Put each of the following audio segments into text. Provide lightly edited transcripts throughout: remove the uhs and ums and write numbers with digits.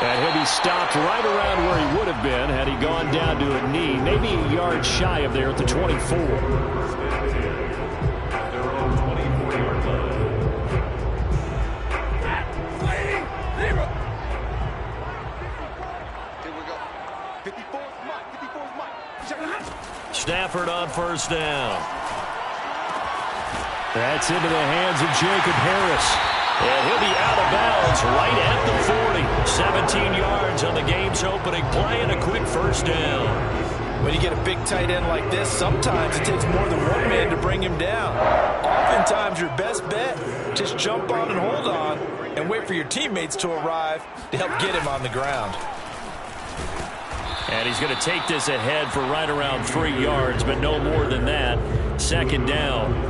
And he'll be stopped right around where he would have been had he gone down to a knee, maybe a yard shy of there at the 24. Stafford on first down. That's into the hands of Jacob Harris. And he'll be out of bounds right at the 40. 17 yards on the game's opening play and a quick first down. When you get a big tight end like this, sometimes it takes more than one man to bring him down. Oftentimes, your best bet, just jump on and hold on and wait for your teammates to arrive to help get him on the ground. And he's going to take this ahead for right around 3 yards, but no more than that. Second down.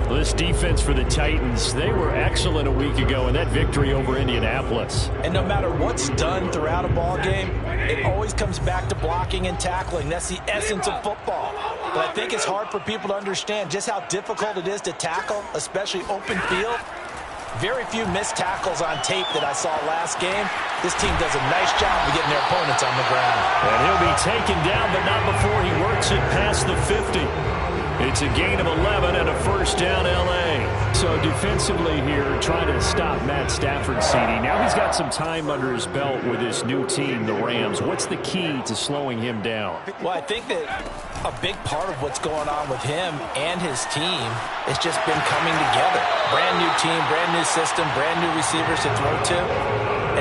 This defense for the Titans, they were excellent a week ago in that victory over Indianapolis. And no matter what's done throughout a ball game, it always comes back to blocking and tackling. That's the essence of football. But I think it's hard for people to understand just how difficult it is to tackle, especially open field. Very few missed tackles on tape that I saw last game. This team does a nice job of getting their opponents on the ground. And he'll be taken down, but not before he works it past the 50. It's a gain of 11 and a first down L.A. So defensively here, trying to stop Matt Stafford's CD. Now he's got some time under his belt with his new team, the Rams. What's the key to slowing him down? Well, I think that a big part of what's going on with him and his team has just been coming together. Brand new team, brand new system, brand new receivers to throw to.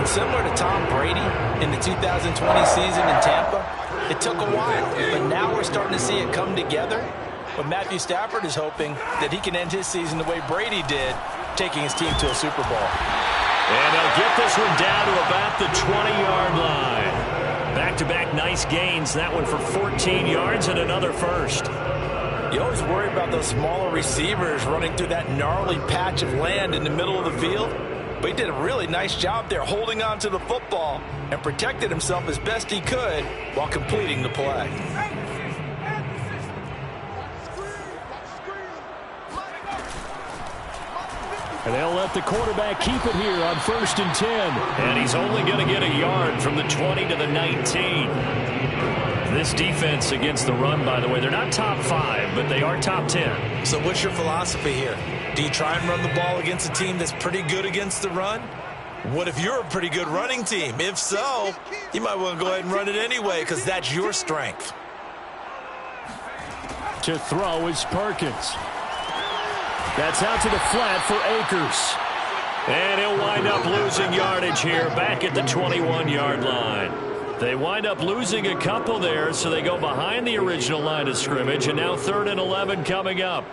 And similar to Tom Brady in the 2020 season in Tampa, it took a while, but now we're starting to see it come together. But Matthew Stafford is hoping that he can end his season the way Brady did, taking his team to a Super Bowl. And they'll get this one down to about the 20-yard line. Back-to-back nice gains. That one for 14 yards and another first. You always worry about those smaller receivers running through that gnarly patch of land in the middle of the field. But he did a really nice job there holding on to the football and protected himself as best he could while completing the play. And they'll let the quarterback keep it here on 1st and 10. And he's only going to get a yard from the 20 to the 19. This defense against the run, by the way, they're not top 5, but they are top 10. So what's your philosophy here? Do you try and run the ball against a team that's pretty good against the run? What if you're a pretty good running team? If so, you might want to go ahead and run it anyway because that's your strength. To throw is Perkins. That's out to the flat for Akers. And he'll wind up losing yardage here back at the 21-yard line. They wind up losing a couple there, so they go behind the original line of scrimmage, and now 3rd and 11 coming up.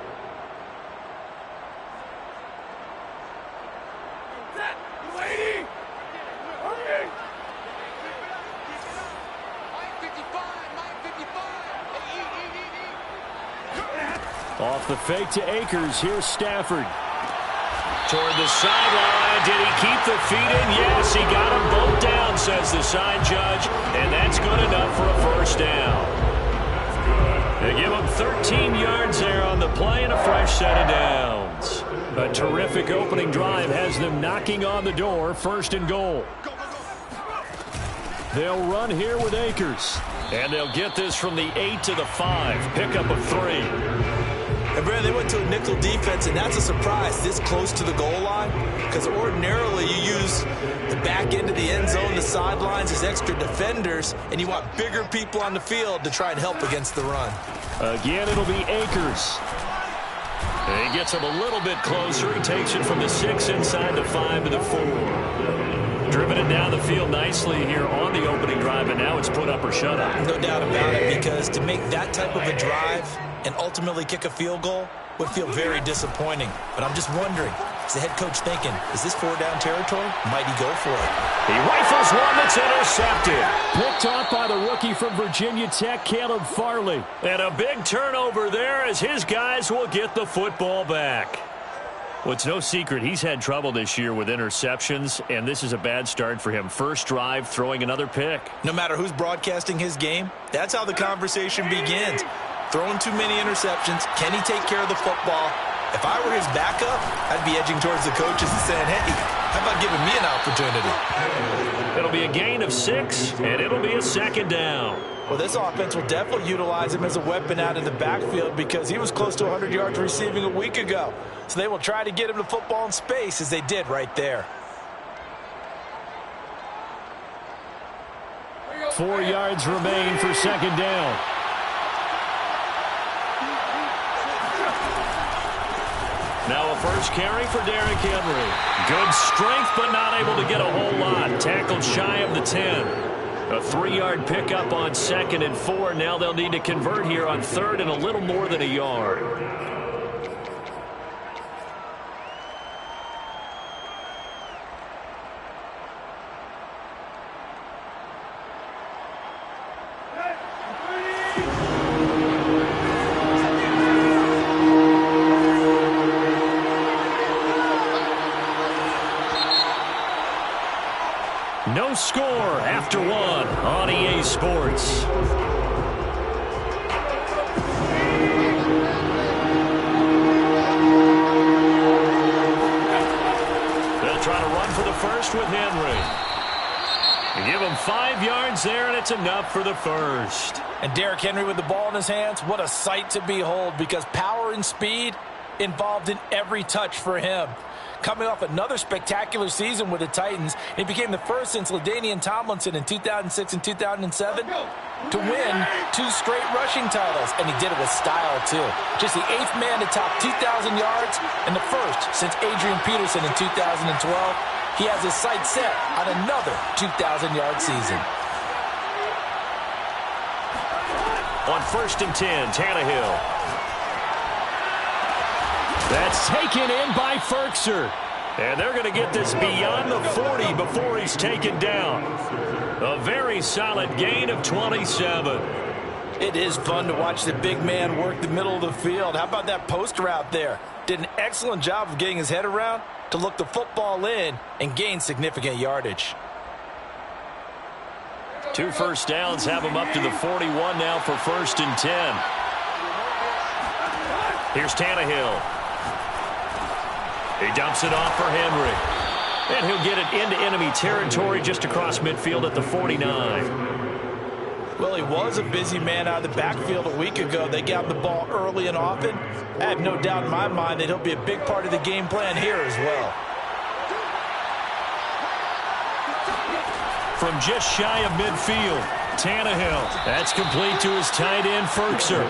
Off the fake to Akers. Here's Stafford. Toward the sideline. Did he keep the feet in? Yes, he got them both down, says the side judge. And that's good enough for a first down. They give him 13 yards there on the play and a fresh set of downs. A terrific opening drive has them knocking on the door. 1st and goal. They'll run here with Akers. And they'll get this from the 8 to the 5. Pickup of 3. And Brad, they went to a nickel defense, and that's a surprise this close to the goal line because ordinarily you use the back end of the end zone, the sidelines as extra defenders, and you want bigger people on the field to try and help against the run. Again, it'll be Akers. And he gets him a little bit closer. He takes it from the 6 inside the 5 to the 4. Driven it down the field nicely here on the opening drive, and now it's put up or shut up. No doubt about it, because to make that type of a drive and ultimately kick a field goal would feel very disappointing. But I'm just wondering, is the head coach thinking, is this 4-down territory? Might he go for it? He rifles one that's intercepted. Picked off by the rookie from Virginia Tech, Caleb Farley. And a big turnover there as his guys will get the football back. Well, it's no secret he's had trouble this year with interceptions, and this is a bad start for him. First drive, throwing another pick. No matter who's broadcasting his game, that's how the conversation begins. Throwing too many interceptions. Can he take care of the football? If I were his backup, I'd be edging towards the coaches and saying, hey, how about giving me an opportunity. It'll be a gain of 6, and it'll be a second down. Well, this offense will definitely utilize him as a weapon out in the backfield because he was close to 100 yards receiving a week ago. So they will try to get him the football in space as they did right there. 4 yards remain for second down. Now a first carry for Derrick Henry. Good strength, but not able to get a whole lot. Tackled shy of the 10. A 3-yard pickup on 2nd and 4. Now they'll need to convert here on 3rd and a little more than a yard. No score after 1 on EA Sports. They'll try to run for the first with Henry. And give him 5 yards there, and it's enough for the first. And Derrick Henry with the ball in his hands, what a sight to behold because power and speed involved in every touch for him. Coming off another spectacular season with the Titans, he became the first since LaDainian Tomlinson in 2006 and 2007 to win 2 straight rushing titles, and he did it with style, too. Just the 8th man to top 2,000 yards and the first since Adrian Peterson in 2012. He has his sights set on another 2,000-yard season. On 1st and 10, Tannehill. That's taken in by Ferkser. And they're going to get this beyond the 40 before he's taken down. A very solid gain of 27. It is fun to watch the big man work the middle of the field. How about that post route there? Did an excellent job of getting his head around to look the football in and gain significant yardage. 2 first downs have him up to the 41 now for 1st and 10. Here's Tannehill. He dumps it off for Henry. And he'll get it into enemy territory just across midfield at the 49. Well, he was a busy man out of the backfield a week ago. They got him the ball early and often. I have no doubt in my mind that he'll be a big part of the game plan here as well. From just shy of midfield, Tannehill. That's complete to his tight end, Ferkser.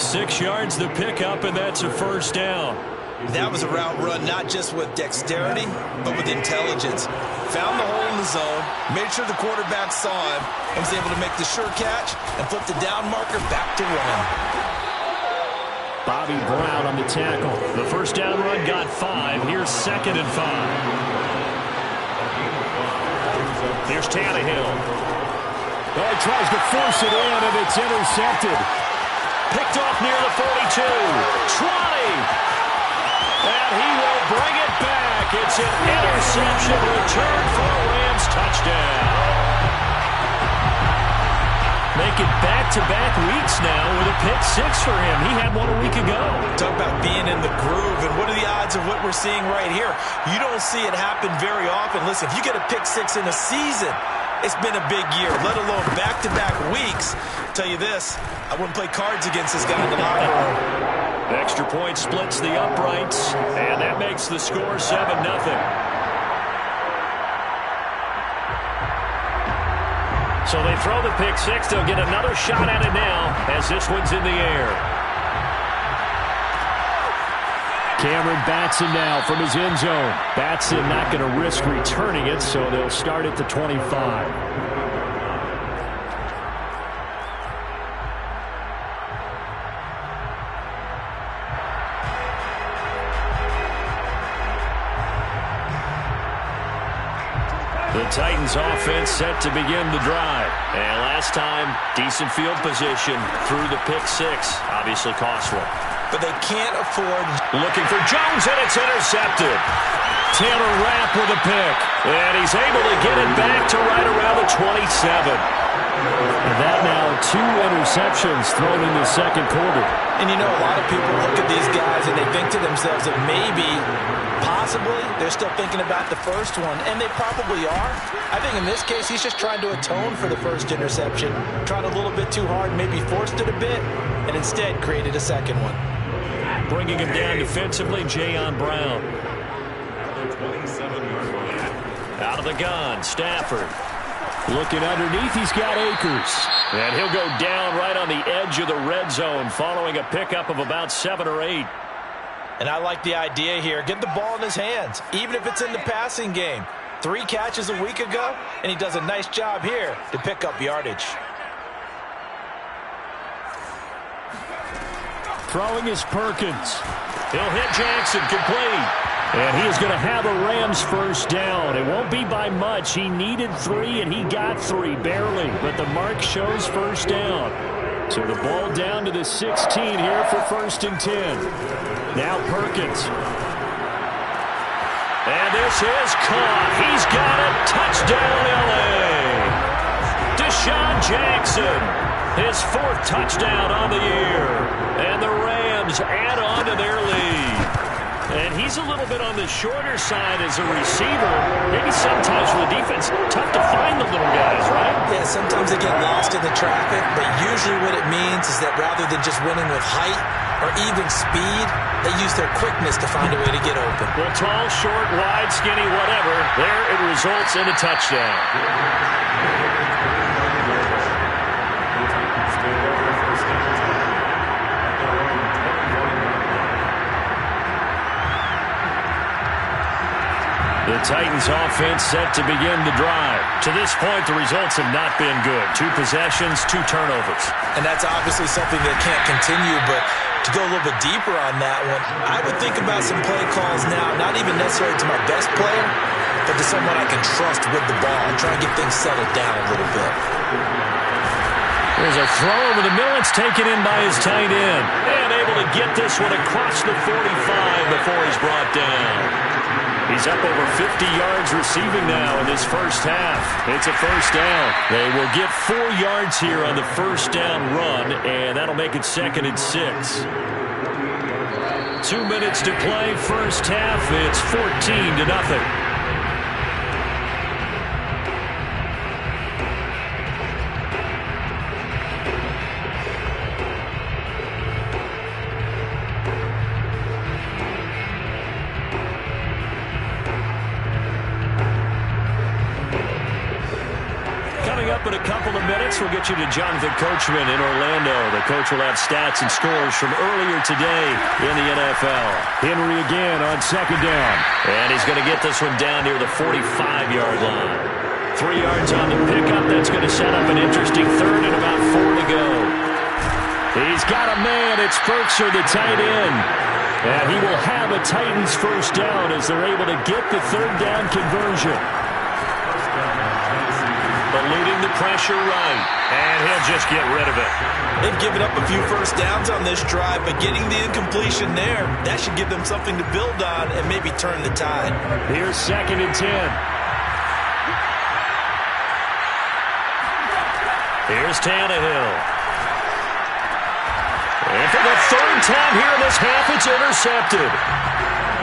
6 yards the pickup, and that's a first down. That was a route run not just with dexterity, but with intelligence. Found the hole in the zone, made sure the quarterback saw him, and was able to make the sure catch and flip the down marker back to run. Bobby Brown on the tackle. The first down run got 5. Here's 2nd and 5. Here's Tannehill. Oh, he tries to force it in, and it's intercepted. Picked off near the 42. 20. And he will bring it back. It's an interception return for a Rams touchdown. Make it back-to-back weeks now with a pick 6 for him. He had one a week ago. Talk about being in the groove, and what are the odds of what we're seeing right here? You don't see it happen very often. Listen, if you get a pick 6 in a season, it's been a big year, let alone back-to-back weeks. I'll tell you this, I wouldn't play cards against this guy in the locker room. The extra point splits the uprights, and that makes the score 7-0. So they throw the pick 6. They'll get another shot at it now as this one's in the air. Cameron Batson now from his end zone. Batson not going to risk returning it, so they'll start at the 25. The Titans offense set to begin the drive. And last time, decent field position through the pick 6. Obviously cost one. But they can't afford. Looking for Jones, and it's intercepted. Taylor Rapp with a pick. And he's able to get it back to right around the 27. And that now 2 interceptions thrown in the second quarter. And you know, a lot of people look at these guys and they think to themselves that maybe, possibly, they're still thinking about the first one, and they probably are. I think in this case, he's just trying to atone for the first interception, tried a little bit too hard, maybe forced it a bit, and instead created a second one. Bringing him down defensively, Jayon Brown. Out of the gun, Stafford. Looking underneath, he's got Akers. And he'll go down right on the edge of the red zone following a pickup of about 7 or 8. And I like the idea here. Get the ball in his hands, even if it's in the passing game. 3 catches a week ago, and he does a nice job here to pick up yardage. Throwing is Perkins. He'll hit Jackson, complete. And he is going to have a Rams first down. It won't be by much. He needed 3, and he got 3, barely. But the mark shows first down. So the ball down to the 16 here for 1st and 10. Now Perkins. And this is caught. He's got it. Touchdown, L.A. Deshaun Jackson. His 4th touchdown on the year. And the Rams add on to their lead. And he's a little bit on the shorter side as a receiver. Maybe sometimes for the defense, tough to find the little guys, right? Yeah, sometimes they get lost in the traffic, but usually what it means is that rather than just winning with height or even speed, they use their quickness to find a way to get open. Well, tall, short, wide, skinny, whatever, there it results in a touchdown. The Titans offense set to begin the drive. To this point, the results have not been good. 2 possessions, 2 turnovers. And that's obviously something that can't continue, but to go a little bit deeper on that one, I would think about some play calls now, not even necessarily to my best player, but to someone I can trust with the ball and try and get things settled down a little bit. There's a throw over the middle. It's taken in by his tight end. And able to get this one across the 45 before he's brought down. He's up over 50 yards receiving now in this first half. It's a first down. They will get 4 yards here on the first down run, and that'll make it 2nd and 6. 2 minutes to play, first half. It's 14-0. In a couple of minutes, we'll get you to Jonathan Coachman in Orlando. The coach will have stats and scores from earlier today in the NFL. Henry again on 2nd down. And he's going to get this one down near the 45-yard line. 3 yards on the pickup. That's going to set up an interesting 3rd and about 4 to go. He's got a man. It's Ferkser, the tight end. And he will have a Titans first down as they're able to get the 3rd down conversion. Eluding the pressure right, and he'll just get rid of it. They've given up a few first downs on this drive, but getting the incompletion there, that should give them something to build on and maybe turn the tide. Here's 2nd and 10. Here's Tannehill. And for the 3rd time here in this half, it's intercepted.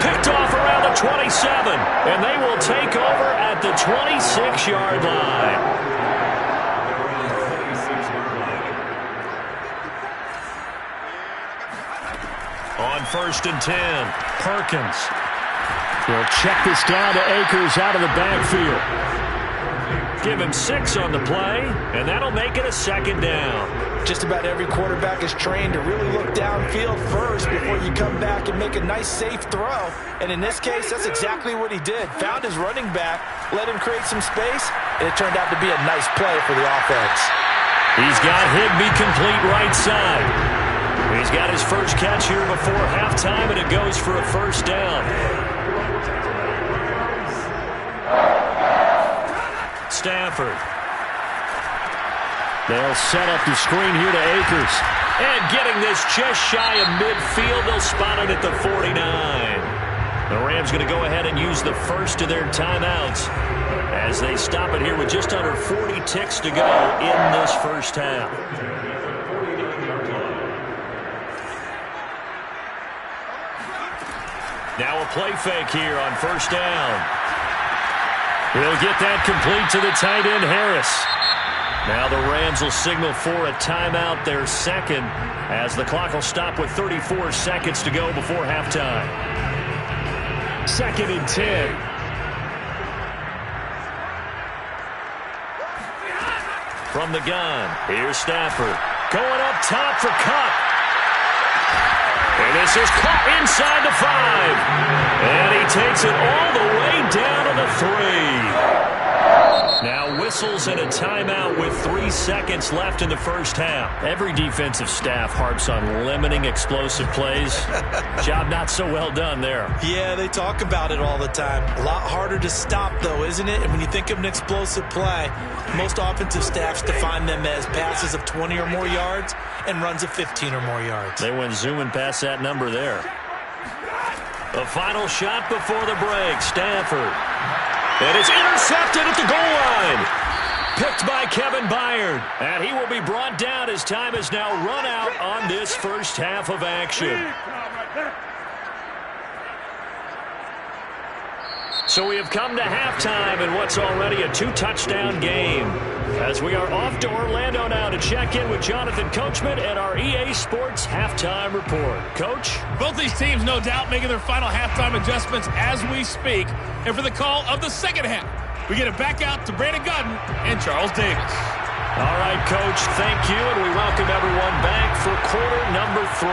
Picked off around the 27, and they will take over at the 26-yard line. On 1st and 10, Perkins. They'll check this down to Akers out of the backfield. Give him 6 on the play, and that'll make it a 2nd down. Just about every quarterback is trained to really look downfield first before you come back and make a nice, safe throw. And in this case, that's exactly what he did. Found his running back, let him create some space, and it turned out to be a nice play for the offense. He's got Higbee complete right side. He's got his first catch here before halftime, and it goes for a first down. Stafford. They'll set up the screen here to Akers. And getting this just shy of midfield, they'll spot it at the 49. The Rams going to go ahead and use the first of their timeouts as they stop it here with just under 40 ticks to go in this first half. Now a play fake here on first down. He'll get that complete to the tight end, Harris. Now the Rams will signal for a timeout, their second, as the clock will stop with 34 seconds to go before halftime. 2nd and 10. From the gun, here's Stafford. Going up top for Cup. And this is caught inside the 5. And he takes it all the way down to the 3. Now whistles and a timeout with 3 seconds left in the first half. Every defensive staff harps on limiting explosive plays. Job not so well done there. Yeah, they talk about it all the time. A lot harder to stop, though, isn't it? And when you think of an explosive play, most offensive staffs define them as passes of 20 or more yards and runs of 15 or more yards. They went zooming past that number there. The final shot before the break, Stafford. And it's intercepted at the goal line. Picked by Kevin Byard. And he will be brought down as time has now run out on this first half of action. So we have come to halftime in what's already a 2-touchdown game. As we are off to Orlando now to check in with Jonathan Coachman and our EA Sports Halftime Report. Coach? Both these teams, no doubt, making their final halftime adjustments as we speak. And for the call of the second half, we get it back out to Brandon Gutton and Charles Davis. All right, Coach, thank you, and we welcome everyone back for quarter number 3.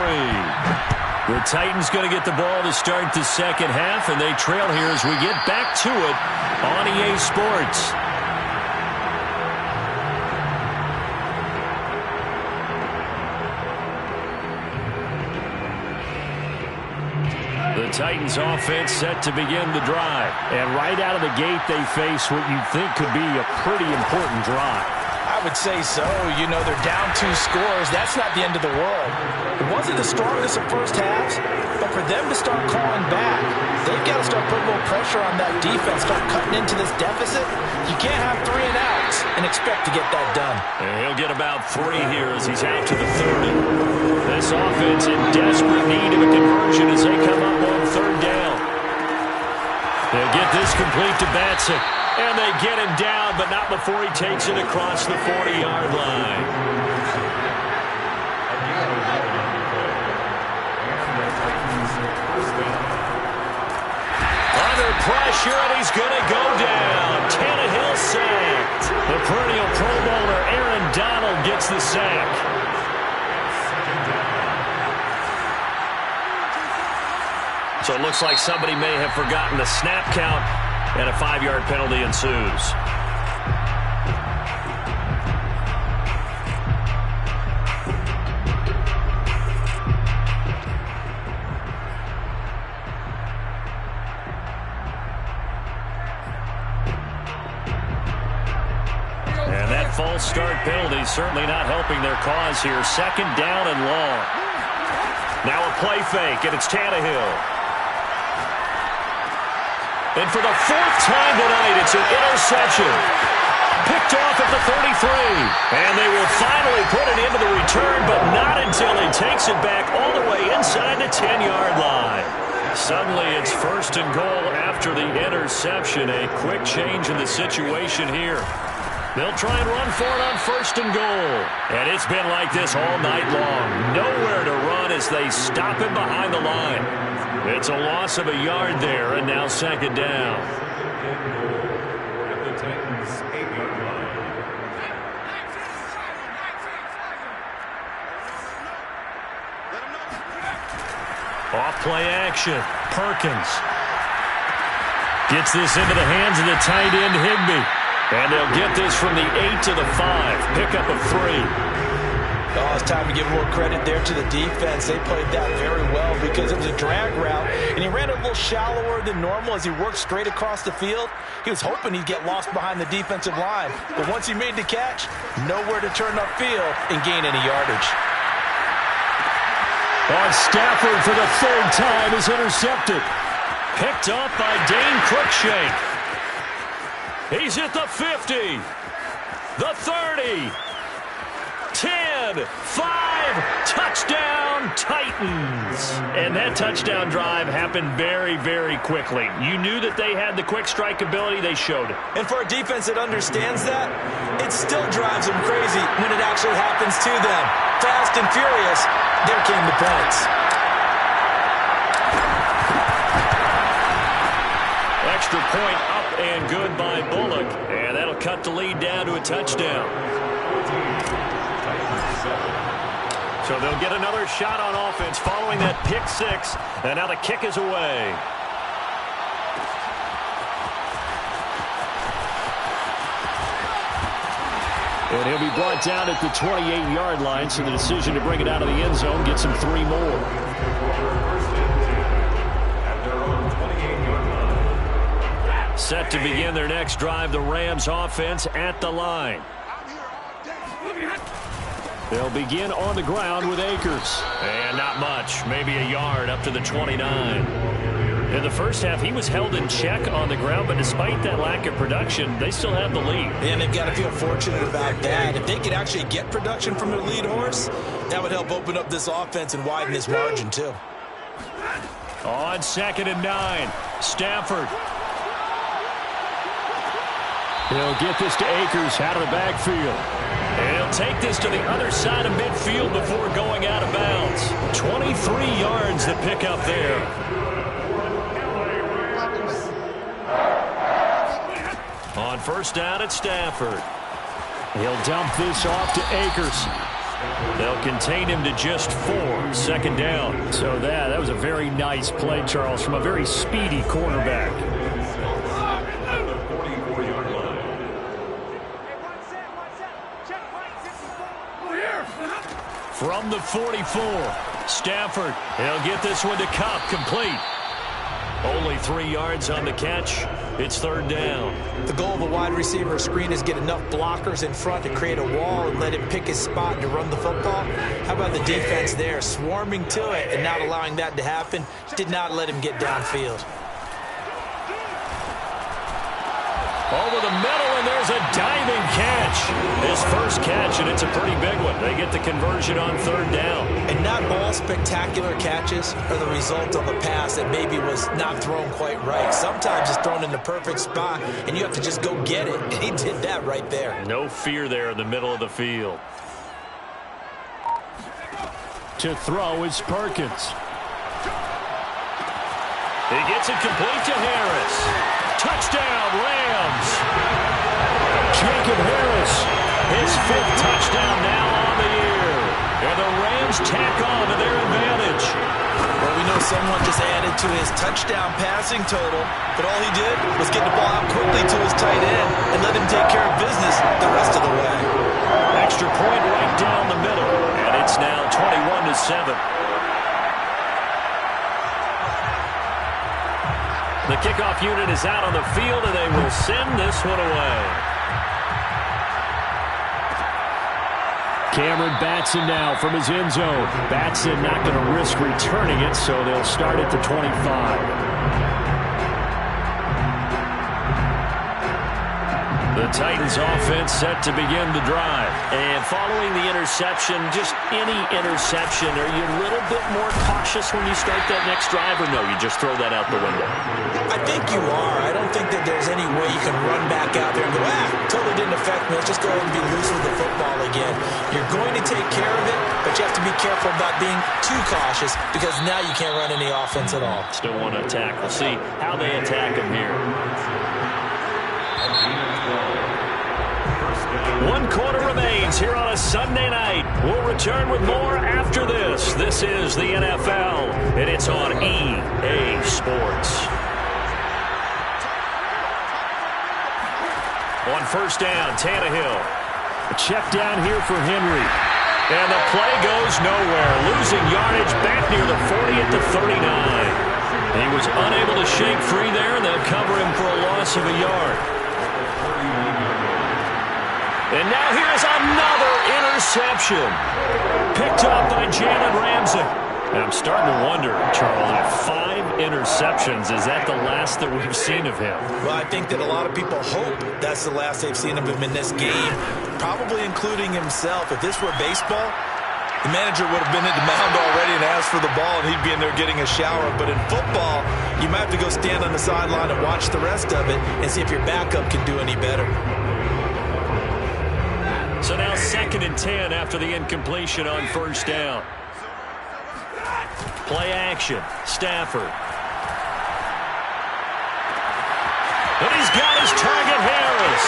The Titans going to get the ball to start the second half, and they trail here as we get back to it on EA Sports. The Titans offense set to begin the drive. And right out of the gate, they face what you think could be a pretty important drive. I would say so. You know, they're down 2 scores. That's not the end of the world. It wasn't the strongest of first halves, but for them to start clawing back, they've got to start putting a little pressure on that defense, start cutting into this deficit. You can't have 3 and outs and expect to get that done. And he'll get about 3 here as he's out to the 30. This offense in desperate need of a conversion as they come up on 3rd down. They'll get this complete to Batson. And they get him down, but not before he takes it across the 40-yard line. Under pressure, and he's going to go down. Tannehill sacked. The perennial Pro Bowler Aaron Donald gets the sack. So it looks like somebody may have forgotten the snap count, and a 5-yard penalty ensues. And that false start penalty certainly not helping their cause here. 2nd down and long. Now a play fake, and it's Tannehill. And for the 4th time tonight, it's an interception. Picked off at the 33. And they will finally put it into the return, but not until he takes it back all the way inside the 10-yard line. Suddenly, it's 1st and goal after the interception. A quick change in the situation here. They'll try and run for it on 1st and goal. And it's been like this all night long. Nowhere to run as they stop him behind the line. It's a loss of a yard there, and now 2nd down. Off play action. Perkins gets this into the hands of the tight end, Higbee. And they'll get this from the 8 to the 5. Pickup of 3. Oh, it's time to give more credit there to the defense. They played that very well because it was a drag route, and he ran a little shallower than normal as he worked straight across the field. He was hoping he'd get lost behind the defensive line, but once he made the catch, nowhere to turn upfield and gain any yardage. Stafford for the 3rd time is intercepted. Picked up by Dane Cruikshank. He's at the 50, the 30, 10, 5, touchdown Titans. And that touchdown drive happened very, very quickly. You knew that they had the quick strike ability. They showed it. And for a defense that understands that, it still drives them crazy when it actually happens to them. Fast and furious, there came the points. Extra point up and good by Bullock. And that'll cut the lead down to a touchdown. So they'll get another shot on offense following that pick six. And now the kick is away. And he'll be brought down at the 28-yard line, so the decision to bring it out of the end zone gets him 3 more. Set to begin their next drive, the Rams offense at the line. They'll begin on the ground with Akers. And not much, maybe a yard up to the 29. In the first half, he was held in check on the ground, but despite that lack of production, they still have the lead. And they've got to feel fortunate about that. If they could actually get production from their lead horse, that would help open up this offense and widen this margin too. On 2nd and 9, Stafford. He'll get this to Akers out of the backfield. And he'll take this to the other side of midfield before going out of bounds. 23 yards to pick up there. On first down at Stafford. He'll dump this off to Akers. They'll contain him to just 4. 2nd down. So that was a very nice play, Charles, from a very speedy quarterback. From the 44, Stafford. He'll get this one to Kupp, complete. Only 3 yards on the catch. It's 3rd down. The goal of a wide receiver screen is get enough blockers in front to create a wall and let him pick his spot to run the football. How about the defense there, swarming to it and not allowing that to happen? Did not let him get downfield. Over the middle, and there's a diving catch. His first catch, and it's a pretty big one. They get the conversion on 3rd down. And not all spectacular catches are the result of a pass that maybe was not thrown quite right. Sometimes it's thrown in the perfect spot, and you have to just go get it. And he did that right there. No fear there in the middle of the field. To throw is Perkins. He gets it complete to Harris. Touchdown, Rams. Jacob Harris, his 5th touchdown now on the year. And the Rams tack on to their advantage. Well, we know someone just added to his touchdown passing total, but all he did was get the ball out quickly to his tight end and let him take care of business the rest of the way. Extra point right down the middle, and it's now 21-7. The kickoff unit is out on the field, and they will send this one away. Cameron Batson now from his end zone. Batson not going to risk returning it, so they'll start at the 25. The Titans offense set to begin the drive. And following the interception, just any interception, are you a little bit more cautious when you start that next drive, or no, you just throw that out the window? I think you are. I don't think that there's any way you can run back out there and go, totally didn't affect me. Let's just go ahead and be loose with the football again. You're going to take care of it, but you have to be careful about being too cautious because now you can't run any offense at all. Still want to attack. We'll see how they attack him here. 1 quarter remains here on a Sunday night. We'll return with more after this. This is the NFL, and it's on EA Sports. On first down, Tannehill. A check down here for Henry. And the play goes nowhere. Losing yardage back near the 40 at the 39. He was unable to shake free there, and they'll cover him for a loss of a yard. And now here's another interception. Picked up by Jalen Ramsey. And I'm starting to wonder, Charles, if 5 interceptions, is that the last that we've seen of him? Well, I think that a lot of people hope that's the last they've seen of him in this game, probably including himself. If this were baseball, the manager would have been at the mound already and asked for the ball, and he'd be in there getting a shower. But in football, you might have to go stand on the sideline and watch the rest of it and see if your backup can do any better. So now 2nd and 10 after the incompletion on 1st down. Play action. Stafford. And he's got his target, Harris.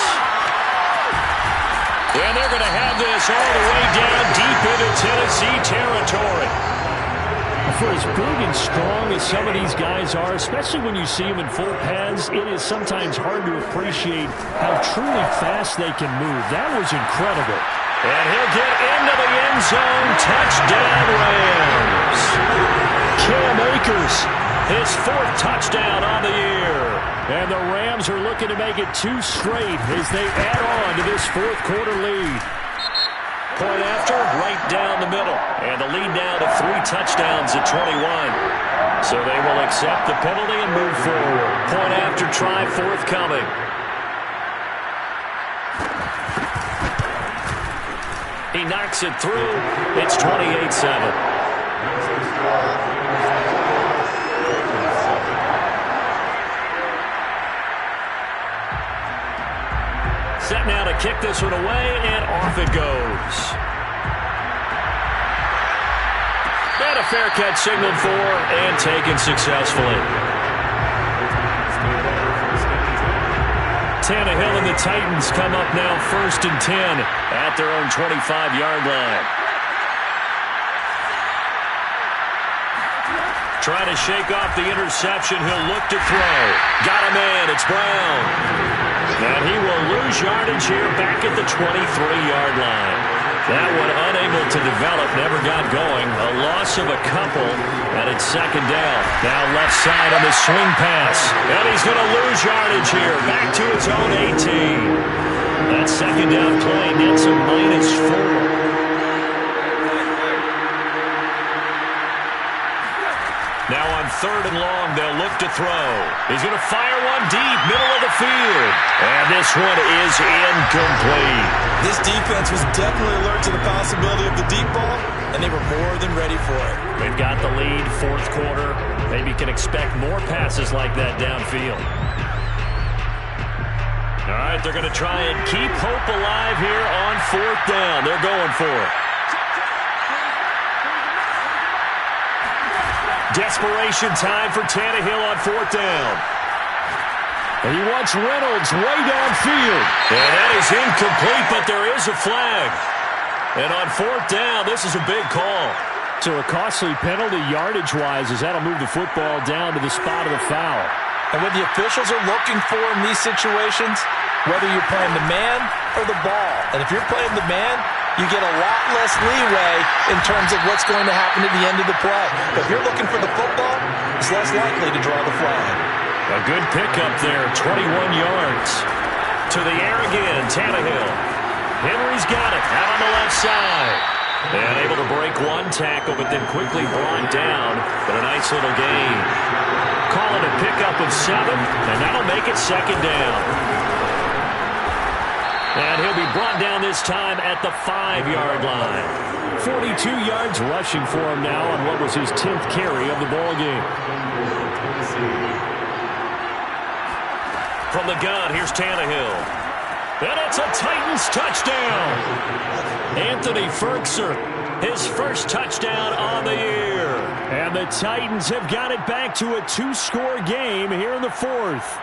And they're going to have this all the way down deep into Tennessee territory. For as big and strong as some of these guys are, especially when you see them in full pads, it is sometimes hard to appreciate how truly fast they can move. That was incredible. And he'll get into the end zone. Touchdown, Rams. Cam Akers, his 4th touchdown on the year. And the Rams are looking to make it 2 straight as they add on to this 4th quarter lead. Point after, right down the middle. And the lead now to 3 touchdowns at 21. So they will accept the penalty and move forward. Point after try forthcoming. He knocks it through. It's 28-7. Set now to kick this one away, and off it goes. And a fair catch signaled for and taken successfully. Tannehill and the Titans come up now 1st and 10 at their own 25-yard line. Trying to shake off the interception. He'll look to throw. Got a man. It's Brown. And he will lose yardage here back at the 23-yard line. That one unable to develop, never got going. A loss of a couple, and it's 2nd down. Now left side on the swing pass. And he's going to lose yardage here, back to its own 18. That 2nd down play nets a -4. Now on 3rd and long, they'll look to throw. He's going to fire one deep, middle of the field. And this one is incomplete. This defense was definitely alert to the possibility of the deep ball, and they were more than ready for it. They've got the lead, 4th quarter. Maybe you can expect more passes like that downfield. All right, they're going to try and keep hope alive here on 4th down. They're going for it. Desperation time for Tannehill on 4th down. And he wants Reynolds way downfield. And that is incomplete, but there is a flag. And on 4th down, this is a big call. So a costly penalty yardage-wise as that'll move the football down to the spot of the foul. And what the officials are looking for in these situations, whether you're playing the man or the ball. And if you're playing the man, you get a lot less leeway in terms of what's going to happen at the end of the play. But if you're looking for the football, it's less likely to draw the flag. A good pickup there, 21 yards. To the air again, Tannehill. Henry's got it, out on the left side. And able to break one tackle, but then quickly brought down. But a nice little gain. Call it a pickup of 7, and that'll make it 2nd down. And he'll be brought down this time at the 5-yard line. 42 yards rushing for him now on what was his 10th carry of the ball game. From the gun, here's Tannehill. And it's a Titans touchdown. Anthony Ferguson, his first touchdown on the year. And the Titans have got it back to a 2-score game here in the 4th.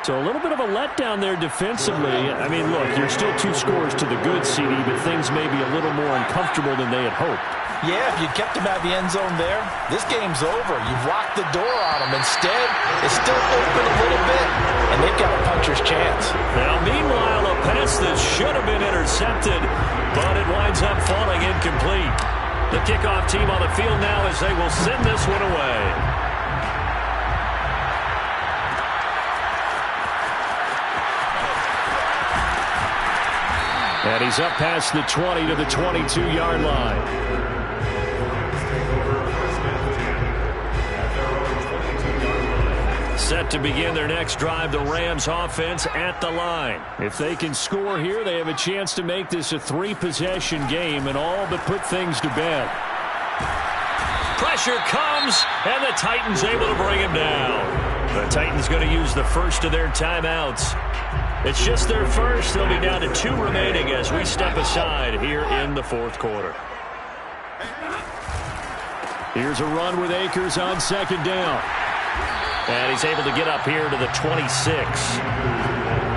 So a little bit of a letdown there defensively. I mean, look, you're still 2 scores to the good, CD, but things may be a little more uncomfortable than they had hoped. Yeah, if you kept him out of the end zone there, this game's over. You've locked the door on him. Instead, it's still open a little bit, and they've got a puncher's chance. Now, meanwhile, a pass that should have been intercepted, but it winds up falling incomplete. The kickoff team on the field now as they will send this one away. And he's up past the 20 to the 22-yard line. Set to begin their next drive, the Rams offense at the line. If they can score here, they have a chance to make this a 3-possession game and all but put things to bed. Pressure comes, and the Titans able to bring him down. The Titans going to use the first of their timeouts. It's just their first. They'll be down to 2 remaining as we step aside here in the fourth quarter. Here's a run with Akers on second down. And he's able to get up here to the 26.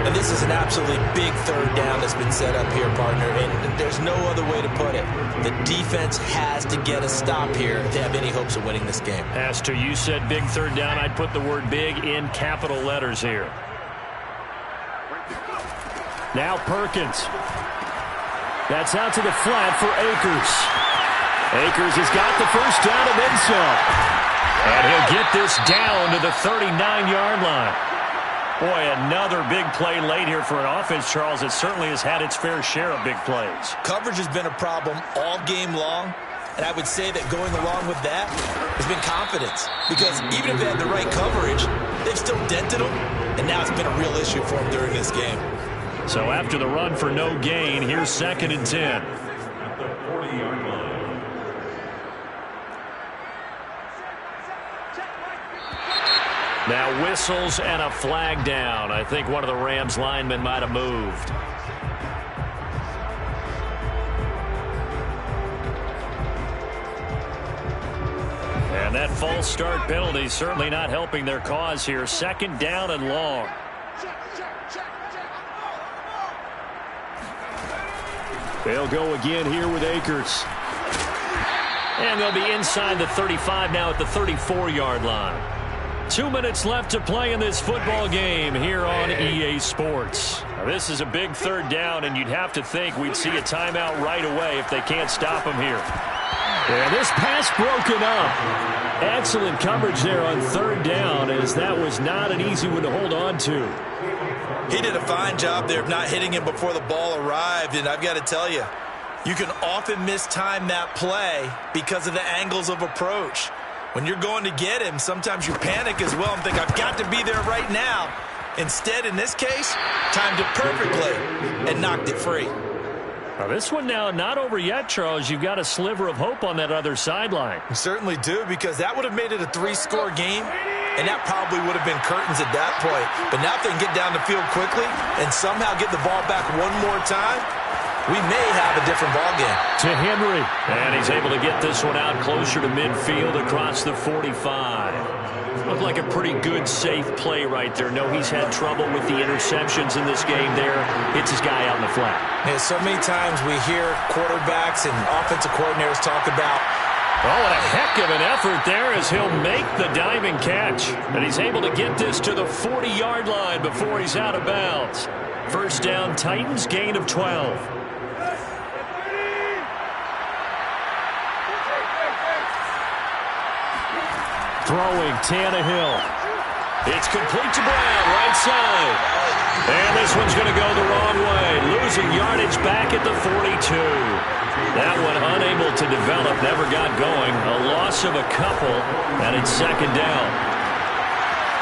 And this is an absolutely big third down that's been set up here, partner, and there's no other way to put it. The defense has to get a stop here to have any hopes of winning this game. As to you said big third down, I'd put the word big in capital letters here. Now Perkins. That's out to the flat for Akers. Akers has got the first down and then some. And he'll get this down to the 39-yard line. Boy, another big play late here for an offense, Charles, that certainly has had its fair share of big plays. Coverage has been a problem all game long, and I would say that going along with that has been confidence. Because even if they had the right coverage, they've still dented them, and now it's been a real issue for them during this game. So after the run for no gain, here's 2nd and 10. Now whistles and a flag down. I think one of the Rams linemen might have moved. And that false start penalty certainly not helping their cause here. 2nd down and long. They'll go again here with Akers. And they'll be inside the 35 now at the 34-yard line. 2 minutes left to play in this football game here on EA Sports. Now, this is a big third down, and you'd have to think we'd see a timeout right away if they can't stop him here. And this pass broken up. Excellent coverage there on third down, as that was not an easy one to hold on to. He did a fine job there of not hitting him before the ball arrived, and I've got to tell you, you can often mistime that play because of the angles of approach. When you're going to get him, sometimes you panic as well and think, I've got to be there right now. Instead, in this case, timed it perfectly and knocked it free. Now this one now not over yet, Charles. You've got a sliver of hope on that other sideline. You certainly do, because that would have made it a 3-score game, and that probably would have been curtains at that point. But now if they can get down the field quickly and somehow get the ball back one more time, we may have a different ball game. To Henry. And he's able to get this one out closer to midfield across the 45. Looked like a pretty good, safe play right there. No, he's had trouble with the interceptions in this game there. Hits his guy out in the flat. Yeah, so many times we hear quarterbacks and offensive coordinators talk about, oh, and a heck of an effort there as he'll make the diving catch. And he's able to get this to the 40-yard line before he's out of bounds. First down, Titans, gain of 12. Throwing, Tannehill. It's complete to Brown, right side. And this one's going to go the wrong way. Losing yardage back at the 42. That one unable to develop, never got going. A loss of a couple, and it's 2nd down.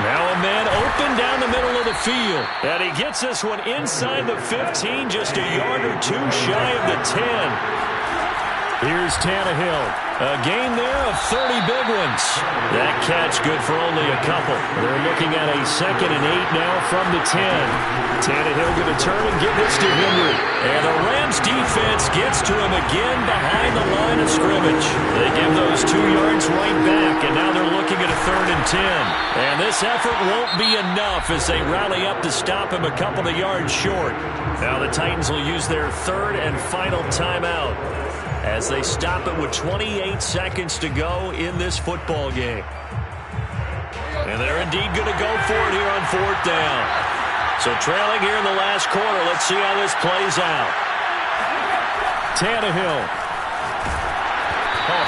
Now a man open down the middle of the field. And he gets this one inside the 15, just a yard or two shy of the 10. Here's Tannehill. A gain there of 30 big ones. That catch good for only a couple. They're looking at a 2nd and 8 now from the 10. Tannehill going to turn and give this to Henry. And the Rams defense gets to him again behind the line of scrimmage. They give those 2 yards right back, and now they're looking at a 3rd and 10. And this effort won't be enough as they rally up to stop him a couple of yards short. Now the Titans will use their 3rd and final timeout as they stop it with 28 seconds to go in this football game. And they're indeed going to go for it here on 4th down. So trailing here in the last quarter, let's see how this plays out. Tannehill.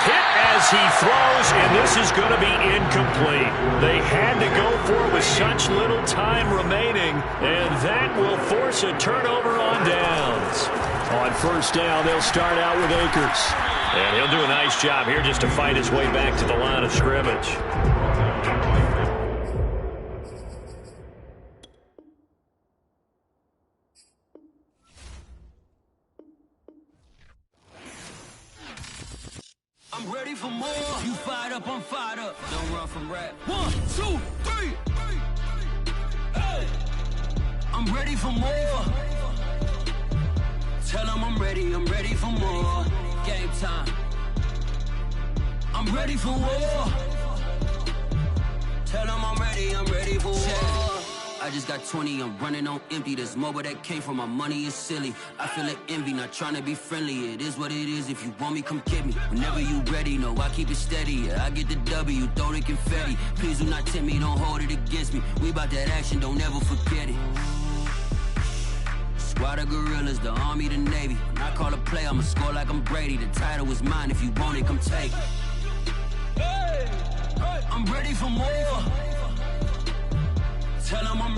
Hit as he throws, and this is going to be incomplete. They had to go for it with such little time remaining, and that will force a turnover on downs. On 1st down, they'll start out with Akers. And he'll do a nice job here just to fight his way back to the line of scrimmage. ready for more. You fired up, I'm fired up. Don't run from rap. 1, 2, 3. Hey. I'm ready for more. Tell them I'm ready for more. Game time. I'm ready for war. Tell them I'm ready for war. I just got 20, I'm running on empty. This mobile that came from my money is silly. I feel like envy, not trying to be friendly. It is what it is, if you want me, come get me. Whenever you ready, no, I keep it steady. Yeah, I get the W, throw the confetti. Please do not tempt me, don't hold it against me. We about that action, don't ever forget it. Squad of gorillas, the army, the navy. When I call a play, I'ma score like I'm Brady. The title is mine, if you want it, come take it. I'm ready for more. Tell them I'm ready.